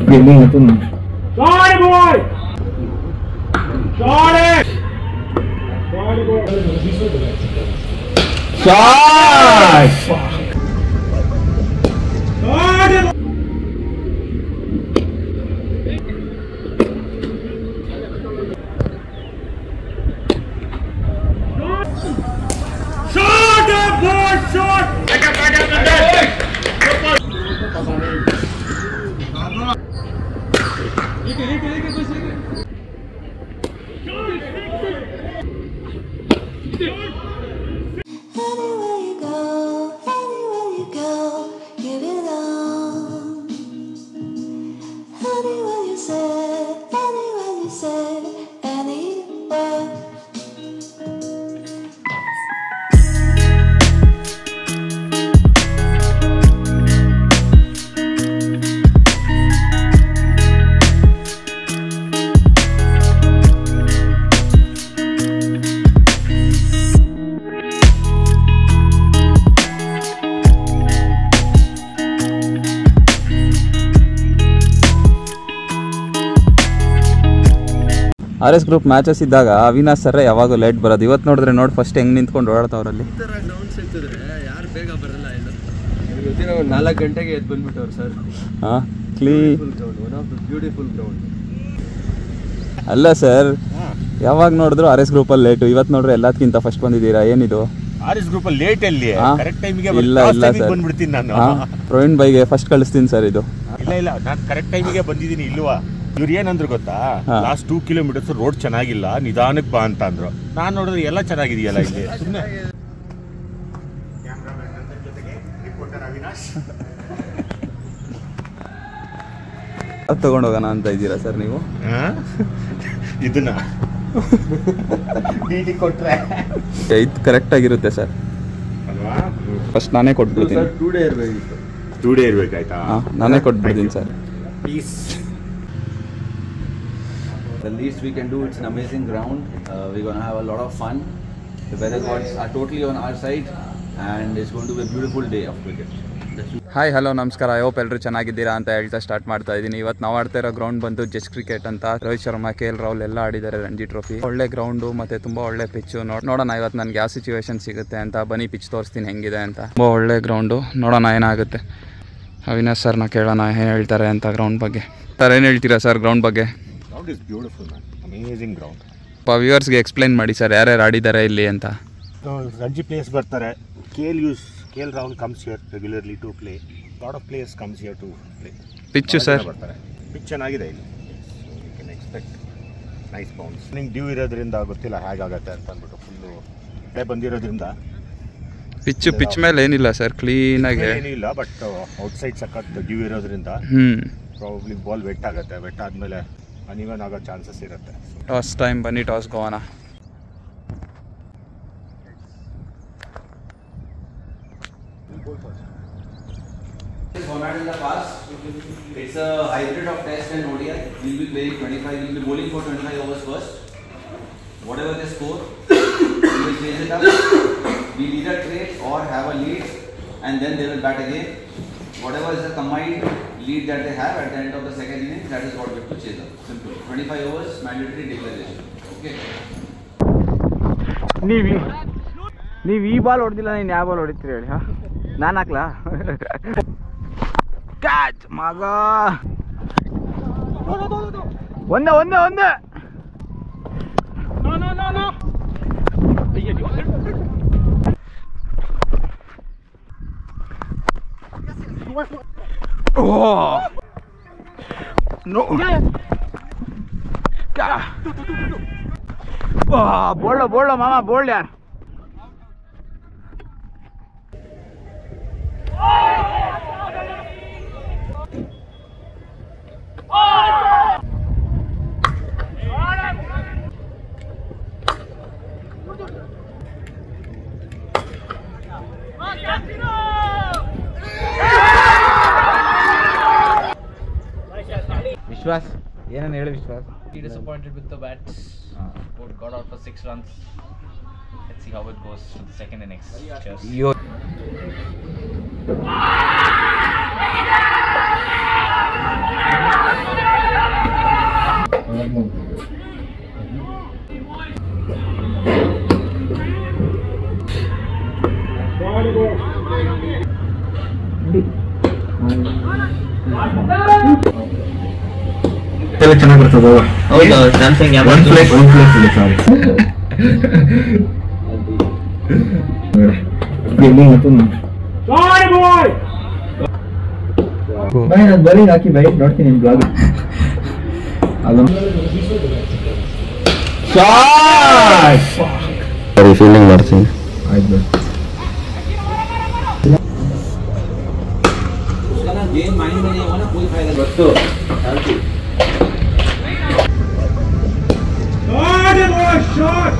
Gaming na to. Sorry, boy! Sorry! Sorry, boy! Shot! Shot up, boy! Shot! RS group matches ಇದ್ದಾಗ Avinash sir ಯಾವಾಗೂ late ಬರೋದು. ಇವತ್ತು ನೋಡಿದ್ರೆ ನೋಡಿ ಫಸ್ಟ್ ಹೆಂಗೆ ನಿಂತ್ಕೊಂಡು ಓಡಾಡ್ತಾವ್ರಲ್ಲಿ. ಯಾರು ಬೇಗ ಬರಲ್ಲ ಇಲ್ಲ. 4 ಗಂಟೆಗೆ ಎದ್ದು ಬಂದ್ಬಿಟ್ಟವ್ರು ಸರ್. ಹಾಂ clean one of the beautiful ground. ಅಲ್ಲ ಸರ್, ಯಾವಾಗ ನೋಡಿದ್ರು RS ಗ್ರೂಪಲ್ಲಿ ಲೇಟು. ಇವತ್ತು ನೋಡ್ರೆ ಎಲ್ಲದಕ್ಕಿಂತ ಫಸ್ಟ್ ಬಂದಿದ್ದೀರಾ, ಏನಿದು? RS ಗ್ರೂಪಲ್ಲಿ ಲೇಟ್ ಅಲ್ಲಿ ಕರೆಕ್ಟ್ ಟೈಮಿಗೆ ಇಲ್ಲ ಸರ್, ಬಂದ್ಬಿಡ್ತೀನಿ ನಾನು. ಪ್ರವೀಣ್ ಬೈಗೆ ಫಸ್ಟ್ ಕಳಿಸ್ತೀನಿ ಸರ್ ಇದು. ಇಲ್ಲ ನಾನು ಕರೆಕ್ಟ್ ಟೈಮಿಗೆ ಬಂದಿದ್ದೀನಿ. ಇಲ್ವಾ ಇವ್ರು ಏನಂದ್ರು ಗೊತ್ತಾ, ಲಾಸ್ಟ್ 2 ಕಿಲೋಮೀಟರ್ಸ್ ರೋಡ್ ಚೆನ್ನಾಗಿಲ್ಲ, ನಿಧಾನಕ್ಕೆ ಬಾ ಅಂತ ಅಂದ್ರು. ನಾನು ನೋಡಿದ್ರೆ ಎಲ್ಲ ಚೆನ್ನಾಗಿದೆಯಲ್ಲ ಇಲ್ಲಿ. ಸುಮ್ಮನೆ ಅದು ತಗೊಂಡೋಗೋಣ ಅಂತ ಇದ್ದೀರಾ ಸರ್ ನೀವು? ಇದನ್ನ ಕೊಟ್ರೆ ಇದು ಕರೆಕ್ಟ್ ಆಗಿರುತ್ತೆ ಸರ್. ಫಸ್ಟ್ ನಾನೇ ಕೊಟ್ಬಿಡ್ತೀನಿ. 2 ಡೇ ಇರಬೇಕಿತ್ತು. 2 ಡೇ ಇರಬೇಕಾಯ್ತಾ? ನಾನೇ ಕೊಟ್ಬಿಡ್ತೀನಿ sir. Please. The least we can do, it's an amazing ground. We're going to have a lot of fun. The weather gods are totally on our side and it's going to be a beautiful day of cricket. Hi hello ನಮಸ್ಕಾರ. I hope ಎಲ್ಲರೂ ಚೆನ್ನಾಗಿದ್ದೀರಾ ಅಂತ ಹೇಳ್ತಾ start ಮಾಡ್ತಾ ಇದ್ದೀನಿ. ಇವತ್ತು ನಾವು ಆಡ್ತಾ ಇರೋ ಗ್ರೌಂಡ್ ಬಂದು ಜಸ್ಟ್ ಕ್ರಿಕೆಟ್ ಅಂತ. ರೋಹಿತ್ ಶರ್ಮಾ, KL ರಾಹುಲ್ ಎಲ್ಲ ಆಡಿದ್ದಾರೆ ರಣಜಿ ಟ್ರೋಫಿ. ಒಳ್ಳೆ ಗ್ರೌಂಡು ಮತ್ತು ತುಂಬ ಒಳ್ಳೆ ಪಿಚ್ಚು. ನೋಡೋಣ ಇವತ್ತು ನನಗೆ ಯಾವ ಸಿಚುವೇಶನ್ ಸಿಗುತ್ತೆ ಅಂತ. ಬನ್ನಿ ಪಿಚ್ ತೋರಿಸ್ತೀನಿ ಹೆಂಗಿದೆ ಅಂತ. ತುಂಬ ಒಳ್ಳೆ ಗ್ರೌಂಡು, ನೋಡೋಣ ಏನಾಗುತ್ತೆ. ಅವಿನಾಶ್ ಸರ್ನ ಕೇಳೋಣ ಏನು ಹೇಳ್ತಾರೆ ಅಂತ ಗ್ರೌಂಡ್ ಬಗ್ಗೆ. ಸರ್ ಏನು ಹೇಳ್ತೀರಾ ಸರ್ ಗ್ರೌಂಡ್ ಬಗ್ಗೆ? Ground is beautiful man, amazing ground. ವ್ಯೂವರ್ಸ್ಗೆ ಎಕ್ಸ್ಪ್ಲೈನ್ ಮಾಡಿ ಸರ್ ಯಾರ್ಯಾರು ಆಡಿದ್ದಾರೆ ಇಲ್ಲಿ ಅಂತ. ರಂಜಿ ಪ್ಲೇಯರ್ಸ್ ಬರ್ತಾರೆ. KL Rahul comes here regularly to play. Lot of players comes here to play. Pitch sir ಬರ್ತಾರೆ. ಪಿಚ್ ಚೆನ್ನಾಗಿದೆ ಇಲ್ಲಿ. You can expect nice bounce. ನಿಂಗೆ ಡ್ಯೂ ಇರೋದ್ರಿಂದ ಗೊತ್ತಿಲ್ಲ ಹೇಗಾಗತ್ತೆ ಅಂತ ಅಂದ್ಬಿಟ್ಟು ಫುಲ್ಲು ಮಳೆ ಬಂದಿರೋದ್ರಿಂದ ಪಿಚ್ ಮೇಲೆ ಏನಿಲ್ಲ ಸರ್, ಕ್ಲೀನಾಗಿ ಏನಿಲ್ಲ. ಬಟ್ ಔಟ್ಸೈಡ್ ಸಖತ್ ಡ್ಯೂ ಇರೋದ್ರಿಂದ ಪ್ರಾಬಬ್ಲಿ ಬಾಲ್ ವೆಟ್ ಆಗುತ್ತೆ. ವೆಟ್ ಆದಮೇಲೆ ಅನ್ಇವನ್ ಆಗೋ ಚಾನ್ಸಸ್ ಇರುತ್ತೆ. ಟಾಸ್ ಟೈಮ್, ಬನ್ನಿ ಟಾಸ್ ಹೋಗೋಣ. Format in the past, it's a hybrid of Test and ODI. We'll be playing 25. We'll be bowling for 25 overs first. Whatever they score, we will change it up. We'll either trade or have a lead, and then they will bat again. Whatever is the combined lead that they have at the end of the second inning, that is what we have to chase up. Simple. 25 overs, mandatory declaration. Okay. ನೀವು ಈ ball ಹೊಡೆದಿಲ್ಲ, ನೀನು ಯಾವ ball ಹೊಡಿತೀರಿ ಹೇಳಿ? ಹಾಂ, ನಾನು ಹಾಕ್ಲಾ? Catch ಮಗ, ಒಂದೇ ಬೋಲ್ಡ ಮಾಮ, ಬೋಲ್ಡ್ ಯಾರು? ವಿಶ್ವಾಸ್ ಏನನ್ನ ಹೇಳಿ ವಿಶ್ವಾಸ್? Disappointed with the bats. Got out for 6 runs. Let's see how it goes for the second innings. Cheers. ಚೆನ್ನಾಗಿ ಬರ್ತದೆ. ಹೌದಾ ಸ್ಯಾಮ್ಸಂಗ್ ಒನ್ ಪ್ಲಸ್ ಇದೆ ಸಾರಿ. ಬೈ ನಾನು ಬರೀ ಹಾಕಿ ಬೈ ನೋಡ್ತೀನಿ ನಿಮ್ಮ ಬ್ಲಾಗ್. ಸರಿ ಫೀಲಿಂಗ್ ಮಾಡ್ತೀನಿ. ಆಯ್ತು गेम माइंड में नहीं होगा ना कोई फायदा नहीं। Shot boy, shot.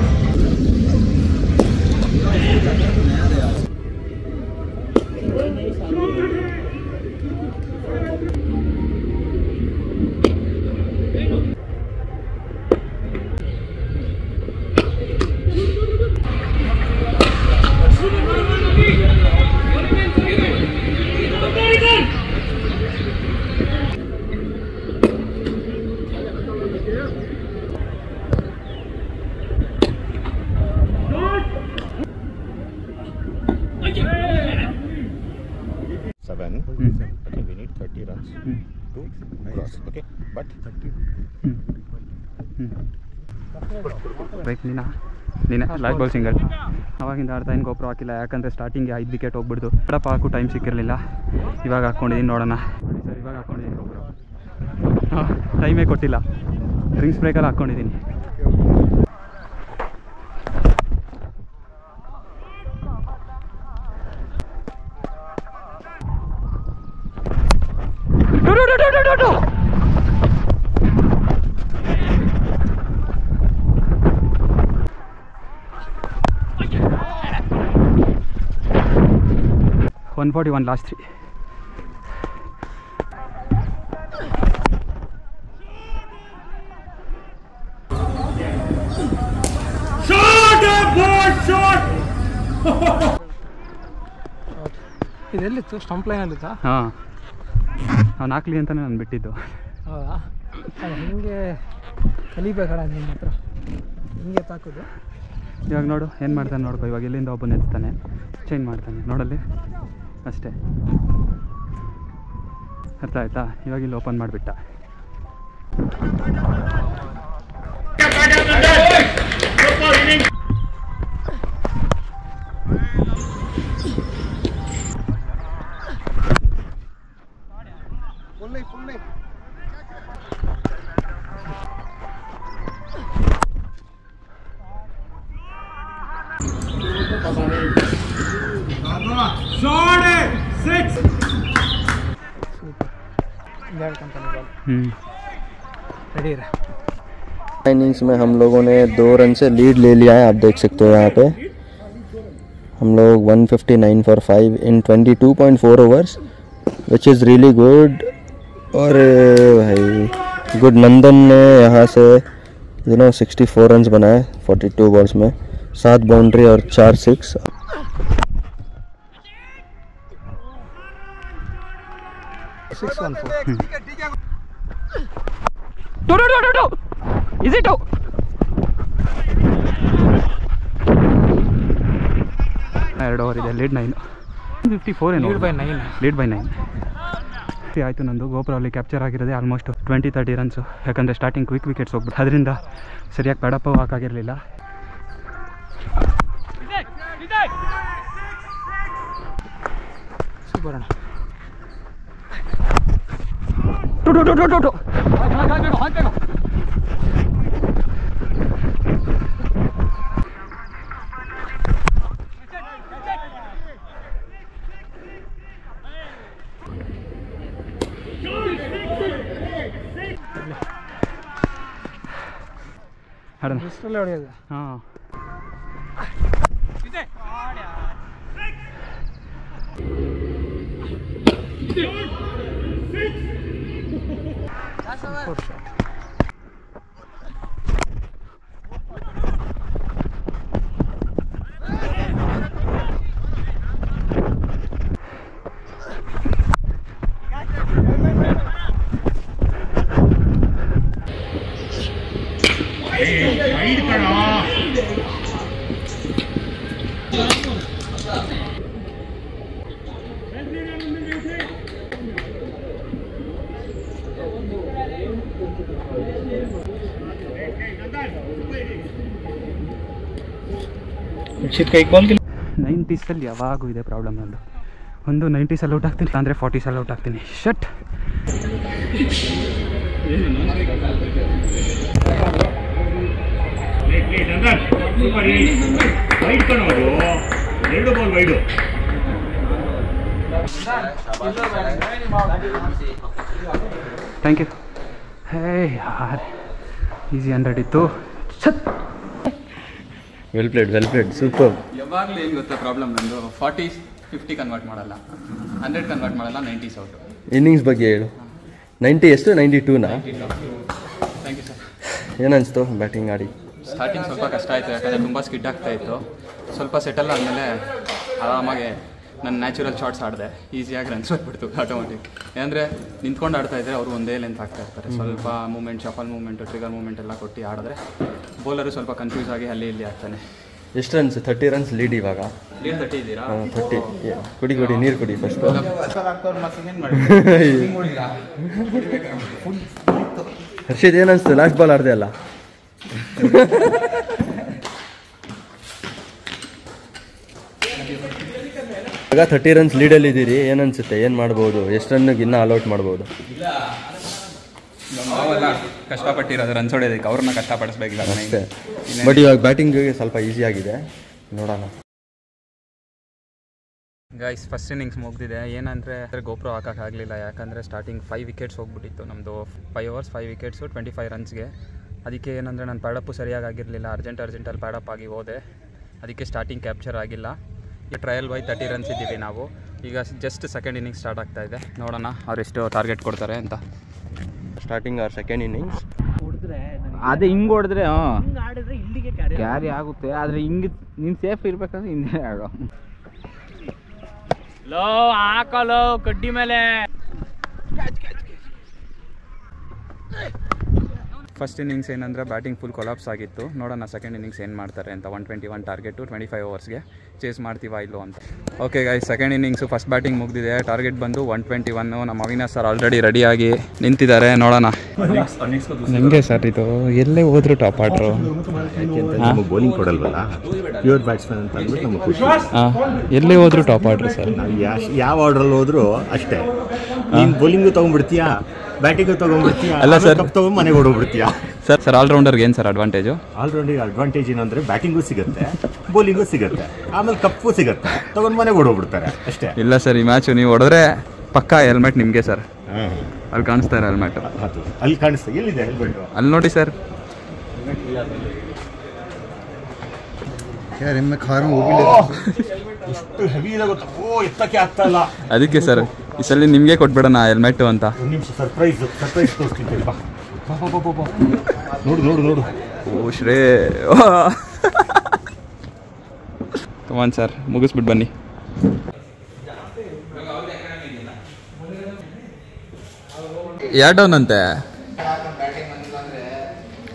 Okay, we need 30 runs to cross. Okay, but bike ನೀನೆ ಲಾಸ್ಟ್ ಬಾಲ್ ಸಿಂಗಲ್. ಅವಾಗಿಂದ ಅರ್ಧ ಏನು ಗೊಬ್ಬರ ಹಾಕಿಲ್ಲ, ಯಾಕಂದರೆ ಸ್ಟಾರ್ಟಿಂಗ್ಗೆ 5 ವಿಕೆಟ್ ಹೋಗ್ಬಿಡ್ದು. ಕಡಪ ಹಾಕು ಟೈಮ್ ಸಿಕ್ಕಿರಲಿಲ್ಲ. ಇವಾಗ ಹಾಕ್ಕೊಂಡಿದ್ದೀನಿ, ನೋಡೋಣ. ಸರ್ ಇವಾಗ ಹಾಕ್ಕೊಂಡಿದ್ದೀನಿ ಗೊಬ್ಬರ. ಹಾಂ, ಟೈಮೇ ಕೊಟ್ಟಿಲ್ಲ. ಡ್ರಿಂಕ್ಸ್ ಬ್ರೇಕಲ್ಲಿ ಹಾಕ್ಕೊಂಡಿದ್ದೀನಿ. $141 last 3. Shot boy, shot. ಇದೆಲ್ಲಿತ್ತು? Stump ಲೈನಲ್ಲಿತ್ತಾ? ಹಾಂ, ಅವ್ನು ಹಾಕ್ಲಿ ಅಂತಲೇ ನಾನು ಬಿಟ್ಟಿದ್ದು. ಹೌದಾ? ಹಿಂಗೆ ಕಲಿಬೇಕಲ್ಲ ನಿಮ್ಮ ಹತ್ರ, ಹಿಂಗೆ ತಾಕೋದು. ಇವಾಗ ನೋಡು ಏನು ಮಾಡ್ತಾನೆ ನೋಡ್ಕೊ. ಇವಾಗ ಇಲ್ಲಿಂದ ಒಬ್ಬನ ಎತ್ತಾನೆ, ಚೇಂಜ್ ಮಾಡ್ತಾನೆ ನೋಡಲ್ಲಿ, ಅಷ್ಟೇ. ಅರ್ಥ ಆಯ್ತಾ? ಇವಾಗ ಇಲ್ಲಿ ಓಪನ್ ಮಾಡಿಬಿಟ್ಟ. Shot it. 6. रेडी रहा। इनिंग्स में हम लोगों ने 2 रन से लीड ले लिया है, आप देख सकते हो यहाँ पे। हम लोग 159 for 5 in 22.4 overs, which is really good. और भाई गुड नंदन ने यहाँ से 64 रन बनाए 42 बॉल्स में, 7 बाउंड्री और 4 6. Is it out? ಎರಡು ಓವರ್ ಇದೆ, ಲೀಡ್ 9. 54 ಏನು? ಲೀಡ್ ಬೈ 9 ಆಯಿತು. ನಂದು ಗೋಪುರಲ್ಲಿ ಕ್ಯಾಪ್ಚರ್ ಆಗಿರೋದೆ ಆಲ್ಮೋಸ್ಟ್ 20-30 ರನ್ಸು. ಯಾಕಂದರೆ ಸ್ಟಾರ್ಟಿಂಗ್ ಕ್ವಿಕ್ ವಿಕೆಟ್ಸ್ ಹೋಗ್ಬಿಟ್ಟು ಅದರಿಂದ ಸರಿಯಾಗಿ ಪ್ಯಾಡಪ್ ಹಾಕಾಗಿರಲಿಲ್ಲ. ಸೂಪರ್ ಅಣ್ಣ. ಇಷ್ಟರಲ್ಲೇ ಹೊಡೆಯೋದು. ಹಾಂ, 90ಸಲ್ಲಿ ಯಾವಾಗೂ ಇದೆ ಪ್ರಾಬ್ಲಮ್ ನಂದು. ಒಂದು 90ಸಲ್ಲಿ ಔಟ್ ಆಗ್ತೀನಿ, ಅಂದರೆ 40ಸಲ್ಲಿ ಔಟ್ ಆಗ್ತೀನಿ. ಶಟ್. Thank you. ಹೇ ಯಾರ್ ಈಸಿ 100 ಇತ್ತು. Well played super. ಯಾವಾಗಲೂ ಏನು ಗೊತ್ತಾ ಪ್ರಾಬ್ಲಮ್ ನಂದು, 40-50 ಕನ್ವರ್ಟ್ ಮಾಡಲ್ಲ, 100 ಕನ್ವರ್ಟ್ ಮಾಡಲ್ಲ, 90s ಔಟು. ಇನ್ನಿಂಗ್ಸ್ ಬಗ್ಗೆ ಹೇಳು. 90 ಎಷ್ಟು? 92ನಾ? Thank you sir. ಏನನ್ನಿಸ್ತು ಬ್ಯಾಟಿಂಗ್ ಆಡಿ? ಸ್ಟಾರ್ಟಿಂಗ್ ಸ್ವಲ್ಪ ಕಷ್ಟ ಆಯಿತು, ಯಾಕಂದರೆ ತುಂಬ ಸ್ಕಿಡ್ ಆಗ್ತಾಯಿತ್ತು. ಸ್ವಲ್ಪ ಸೆಟಲ್ ಆದಮೇಲೆ ಆರಾಮಾಗಿ ನನ್ನ ನ್ಯಾಚುರಲ್ ಶಾಟ್ಸ್ ಆಡಿದೆ, ಈಸಿಯಾಗಿ ರನ್ಸ್ ಬಂದ್ಬಿಡ್ತು ಆಟೋಮೆಟಿಕ್. ಏನಂದರೆ ನಿಂತ್ಕೊಂಡು ಆಡ್ತಾಯಿದ್ರೆ ಅವರು ಒಂದೇ ಲೆಂತ್ ಆಗ್ತಾ ಇರ್ತಾರೆ. ಸ್ವಲ್ಪ movement, shuffle movement, trigger movement ಎಲ್ಲ ಕೊಟ್ಟು ಆಡಿದ್ರೆ ಬೌಲರು ಸ್ವಲ್ಪ ಕನ್ಫ್ಯೂಸ್ ಆಗಿ ಅಲ್ಲಿ ಇಲ್ಲಿ ಆಗ್ತಾನೆ. ಎಷ್ಟು ರನ್ಸ್? 30 ರನ್ಸ್ ಲೀಡ್ ಇವಾಗ. ಲೀಡ್ 30 ಇದ್ದೀರಾ? 30. ಕುಡಿ ನೀರು ಕುಡಿ ಫಸ್ಟ್. ಹರ್ಷಿತ್ ಏನನ್ಸ್ತು ಲಾಸ್ಟ್ ಬಾಲ್ ಆಡ್ದೆ ಅಲ್ಲ? ಇವಾಗ 30 ರನ್ಸ್ ಲೀಡಲ್ಲಿ ಇದ್ದೀರಿ, ಏನನ್ಸುತ್ತೆ? ಏನು ಮಾಡ್ಬೋದು? ಎಷ್ಟು ರನ್ನಿಗೆ ಇನ್ನೂ ಅಲೌಟ್ ಮಾಡ್ಬೋದು? ನಾವೆಲ್ಲ ಕಷ್ಟಪಟ್ಟಿರೋದು ರನ್ಸ್ ಹೊಡೆಯೋದಕ್ಕೆ, ಅವ್ರನ್ನ ಕಷ್ಟಪಡಿಸ್ಬೇಕಿಲ್ಲ ಅಷ್ಟೇ. ಬಟ್ ಇವಾಗ ಬ್ಯಾಟಿಂಗಿಗೆ ಸ್ವಲ್ಪ ಈಸಿ ಆಗಿದೆ, ನೋಡೋಣ. ಗೈಸ್ ಫಸ್ಟ್ ಇನ್ನಿಂಗ್ಸ್ ಮುಗಿದಿದೆ. ಏನಂದರೆ ಗೋಪ್ರೋ ಹಾಕೋಕ್ಕಾಗಲಿಲ್ಲ, ಯಾಕಂದರೆ ಸ್ಟಾರ್ಟಿಂಗ್ 5 ವಿಕೆಟ್ಸ್ ಹೋಗ್ಬಿಟ್ಟಿತ್ತು ನಮ್ಮದು. 5 overs 5 ವಿಕೆಟ್ಸು 25 ರನ್ಸ್ಗೆ. ಅದಕ್ಕೆ ಏನಂದರೆ ನಾನು ಪ್ಯಾಡಪ್ಪು ಸರಿಯಾಗಿ ಆಗಿರಲಿಲ್ಲ, ಅರ್ಜೆಂಟಲ್ಲಿ ಪ್ಯಾಡಪ್ ಆಗಿ ಹೋದೆ. ಅದಕ್ಕೆ ಸ್ಟಾರ್ಟಿಂಗ್ ಕ್ಯಾಪ್ಚರ್ ಆಗಿಲ್ಲ. ಈಗ ಟ್ರಯಲ್ ಬೈ 30 ರನ್ಸ್ ಇದ್ದೀವಿ ನಾವು. ಈಗ ಜಸ್ಟ್ ಸೆಕೆಂಡ್ ಇನ್ನಿಂಗ್ಸ್ ಸ್ಟಾರ್ಟ್ ಆಗ್ತಾ ಇದೆ, ನೋಡೋಣ ಅವ್ರು ಎಷ್ಟು ಟಾರ್ಗೆಟ್ ಕೊಡ್ತಾರೆ ಅಂತ. ಸ್ಟಾರ್ಟಿಂಗ್ ಆರ್ ಸೆಕೆಂಡ್ ಇನ್ನಿಂಗ್ಸ್ ಅದೇ ಹಿಂಗೆ ಹೊಡೆದ್ರೆ ಇಲ್ಲಿಗೆ ಕ್ಯಾರಿ ಆಗುತ್ತೆ, ಆದರೆ ಹಿಂಗೆ ನೀನು ಸೇಫ್ ಇರ್ಬೇಕಂದ್ರೆ ಹಿಂದೆ ಆಗೋ. ಲೋ ಹಾಕಲೋ ಕಡ್ಡಿ ಮೇಲೆ. ಫಸ್ಟ್ ಇನ್ನಿಂಗ್ಸ್ ಏನಂದರೆ ಬ್ಯಾಟಿಂಗ್ ಫುಲ್ ಕೊಲಾಪ್ಸ್ ಆಗಿತ್ತು. ನೋಡೋಣ ಸೆಕೆಂಡ್ ಇನ್ನಿಂಗ್ಸ್ ಏನು ಮಾಡ್ತಾರೆ ಅಂತ. 121 ಟಾರ್ಗೆಟು, 25 ಓವರ್ಸ್ಗೆ ಚೇಸ್ ಮಾಡ್ತೀವಾ ಇಲ್ಲೋ ಅಂತ. Okay guys, second innings first batting ಮುಗಿದಿದೆ. ಟಾರ್ಗೆಟ್ ಬಂದು 121. ನಮ್ಮ ಅವಿನಾಶ್ ಸರ್ ಆಲ್ರೆಡಿ ರೆಡಿಯಾಗಿ ನಿಂತಿದ್ದಾರೆ, ನೋಡೋಣ. ನಿಮಗೆ ಸರ್ ಇದು ಎಲ್ಲೇ ಹೋದ್ರು ಟಾಪ್ ಆಡ್ರು, ಬೌಲಿಂಗ್ ಕೊಡಲ್ವಲ್ಲ, ಪ್ಯೂರ್ ಬ್ಯಾಟ್ಸ್ಮನ್ ಅಂತ ಅಂದ್ಬಿಟ್ಟು ನಮಗೆ ಖುಷಿ. ಎಲ್ಲೇ ಹೋದ್ರು ಟಾಪ್ ಆಡ್ರು ಸರ್. ಯಾವ ಆರ್ಡ್ರಲ್ಲಿ ಹೋದ್ರು ಅಷ್ಟೇ. ನೀನು ಬೌಲಿಂಗು ತೊಗೊಂಡ್ಬಿಡ್ತೀಯಾ, ಬ್ಯಾಟಿಂಗು ತೊಗೊಂಡ್ಬಿಡ್ತೀಯಾ, ಅಲ್ಲ ಸರ್ ಕಪ್ ತೊಗೊಂಡು ಮನೆಗೆ ಹೊಡೋಗ್ಬಿಡ್ತೀಯಾ. ಸರ್ ಆಲ್ರೌಂಡರ್ಗೆ ಏನು ಸರ್ ಅಡ್ವಾಂಟೇಜು? ಆಲ್ರೌಂಡಿಗೆ ಅಡ್ವಾಂಟೇಜ್ ಏನಂದರೆ ಬ್ಯಾಟಿಂಗು ಸಿಗುತ್ತೆ, ಬೌಲಿಂಗು ಸಿಗುತ್ತೆ, ಆಮೇಲೆ ಕಪ್ಪು ಸಿಗುತ್ತೆ, ತೊಗೊಂಡು ಮನೆಗೆ ಹೊಡೋಗ್ಬಿಡ್ತಾರೆ ಅಷ್ಟೇ. ಇಲ್ಲ ಸರ್, ಈ ಮ್ಯಾಚು ನೀವು ಹೊಡೆದ್ರೆ ಪಕ್ಕಾ ಹೆಲ್ಮೆಟ್ ನಿಮಗೆ ಸರ್. ಅಲ್ಲಿ ಕಾಣಿಸ್ತಾರೆ ಹೆಲ್ಮೆಟ್, ಅಲ್ಲಿ ಕಾಣಿಸ್ತಾ. ಎಲ್ಲಿದೆ ಹೆಲ್ಮೆಟ್? ಅಲ್ಲಿ ನೋಡಿ ಸರ್. ಎಷ್ಟು ಹೆವಿ ಇದೆ ಗೊತ್ತಾ? ಎತ್ತಕ್ಕೆ ಆಗ್ತಾ ಇಲ್ಲ. ಅದಕ್ಕೆ ಸರ್ ಈ ಸಲ ನಿಮಗೆ ಕೊಟ್ಬಿಡೋಣ ಹೆಲ್ಮೆಟ್ಟು ಅಂತ. ಒಂದು ನಿಮಿಷ ಸರ್ಪ್ರೈಸ್ ತೋರಿಸ್ತೀನಿ. ಬಾ ನೋಡು. ಓ ಶ್ರೇ ಕಮಾನ್ ಸರ್, ಮುಗಿಸ್ಬಿಟ್ಟು ಬನ್ನಿ. ಯಾವ ಡೌನ್ ಅಂತೆ?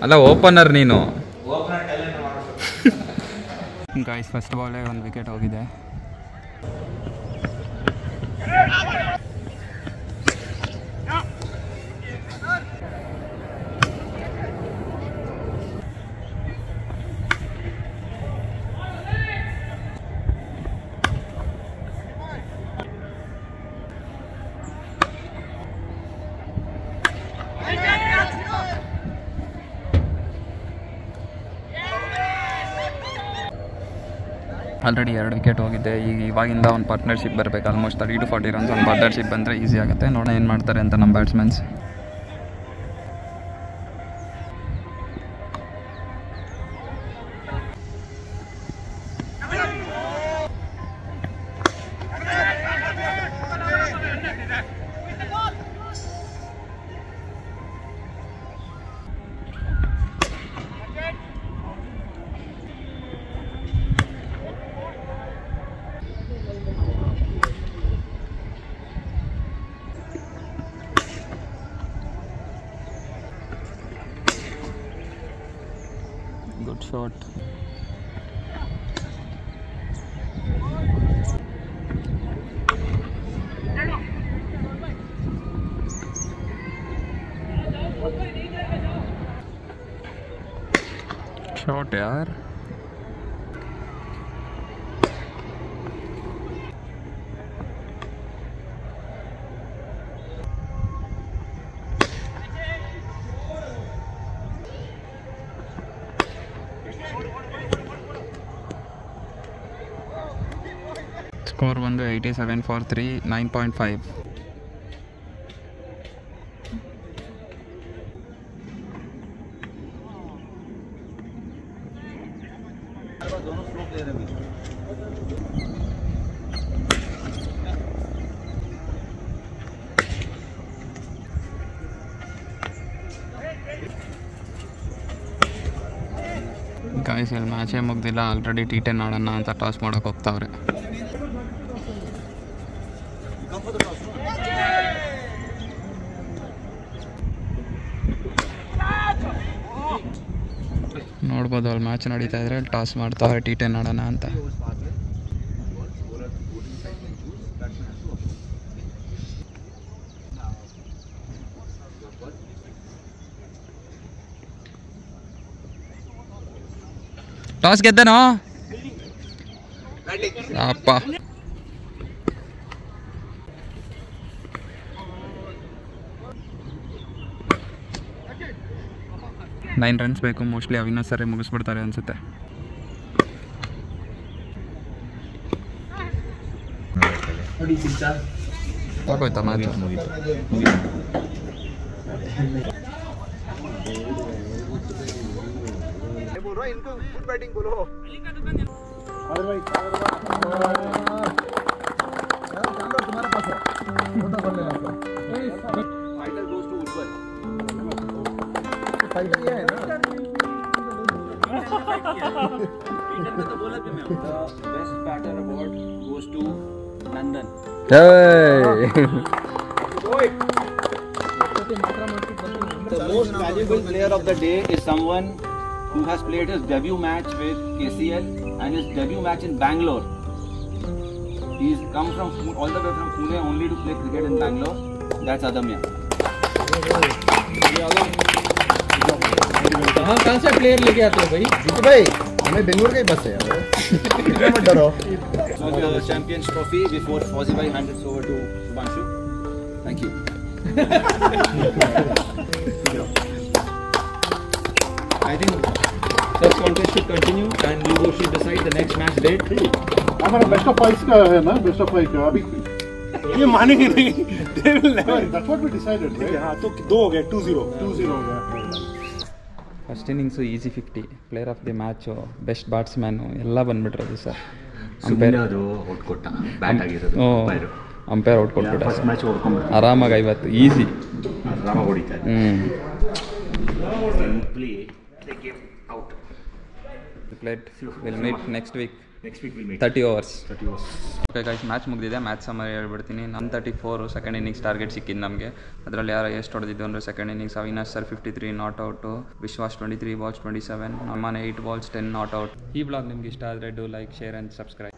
ಅಲ್ಲ ಓಪನರ್ ನೀನು. ಗಾಯ್ಸ್ ಫಸ್ಟ್ ಬಾಲೇ ಒಂದು ವಿಕೆಟ್ ಹೋಗಿದೆ. ಆಲ್ರೆಡಿ 2 ವಿಕೆಟ್ ಹೋಗಿದೆ. ಇವಾಗಿಂದ ಒಂದು ಪಾರ್ಟ್ನರ್ಶಿಪ್ ಬರಬೇಕು. ಆಲ್ಮೋಸ್ಟ್ 30 to 40 ರನ್ಸ್ ಒಂದು ಪಾರ್ಟ್ನರ್ಶಿಪ್ ಬಂದರೆ ಈಸಿ ಆಗುತ್ತೆ. ನೋಡೋಣ ಏನು ಮಾಡ್ತಾರೆ ಅಂತ ನಮ್ಮ ಬ್ಯಾಟ್ಸ್ಮನ್ಸ್. Good shot. Shot यार. ಸ್ಕೋರ್ ಬಂದು 87 for 3, 9.5. ಗಾಯ್ಸ್ ಇಲ್ಲಿ ಮ್ಯಾಚೇ ಮುಗ್ದಿಲ್ಲ, ಆಲ್ರೆಡಿ T10 ಆಡೋಣ ಅಂತ ಟಾಸ್ ಮಾಡೋಕೆ ಹೋಗ್ತಾವ್ರೆ. ನೋಡ್ಬೋದು ಅಲ್ಲಿ ಮ್ಯಾಚ್ ನಡೀತಾ ಇದ್ರೆ ಅಲ್ಲಿ ಟಾಸ್ ಮಾಡ್ತಾವ್ರೆ T10 ಆಡೋಣ ಅಂತ. ಟಾಸ್ ಗೆದ್ದನೋ ಅಪ್ಪ. 9 ರನ್ಸ್ ಬೇಕು, ಮೋಸ್ಟ್ಲಿ ಅವಿನಾಶ್ ಸರಿ ಮುಗಿಸ್ಬಿಡ್ತಾರೆ ಅನಿಸುತ್ತೆ. ಆಗೋಯ್ತಾ match? Best batter award goes to Nandan. The most valuable player of the day is someone who has played his debut match with KCL and his debut match in Bangalore. He's come from all the way from Pune only to play cricket in Bangalore. That's Adamya. कहाँ से player लेके आते हो भाई? भाई हमें बेंगलुरु का ही बस है यार. मत डरो. So the Champions Trophy before Fauzi bhai hands it over to Subhanshu. Thank you. I think such contest should continue and we should decide the next match date. हमारा बेस्ट ऑफ 5 का है ना, बेस्ट ऑफ 5 का अभी ये मानेंगे नहीं. They will never. That's what we decided. हाँ तो 2 हो गया, 2-0 हो गया. First innings easy 50, player of the match, best batsman ಎಲ್ಲ ಬಂದ್ಬಿಟ್ರದು ಸರ್. ಅಂಪೈರ್ ಅದು ಔಟ್ ಕೊಟ್ಟ, ಬ್ಯಾಟ್ ಆಗಿರೋದು ಅಂಪೈರ್ ಔಟ್ ಕೊಟ್ಬಿಟ್ಟ. ಫಸ್ಟ್ ಮ್ಯಾಚ್ ಹೊಡ್ಕೊಂಡ್ಬಿಟ್ಟು ಆರಾಮಾಗಿ 50 ಈಸಿ ಆರಾಮಾಗಿ ಹೊಡಿತಾರೆ. Simply the game out. Plate will meet next week will meet 30 overs. Okay guys, match ಮುಗಿದಿದೆ. ಮ್ಯಾಚ್ ಸಮರಿ ಹೇಳ್ಬಿಡ್ತೀನಿ. 34 ಸೆಕೆಂಡ್ ಇನ್ನಿಂಗ್ಸ್ ಟಾರ್ಗೆಟ್ ಸಿಕ್ಕಿದ್ದು ನಮಗೆ. ಅದರಲ್ಲಿ ಯಾರು ಎಷ್ಟು ಹೊಡೆದಿದ್ದು ಅಂದರೆ second innings Avinash sir 53 not out, Vishwas 23 balls 27, ನಮ್ಮನೆ 8 balls 10 ನಾಟ್ ಔಟ್. ಈ ಬ್ಲಾಗ್ ನಿಮ್ಗೆ ಇಷ್ಟ ಆದರೆ do like, share and subscribe.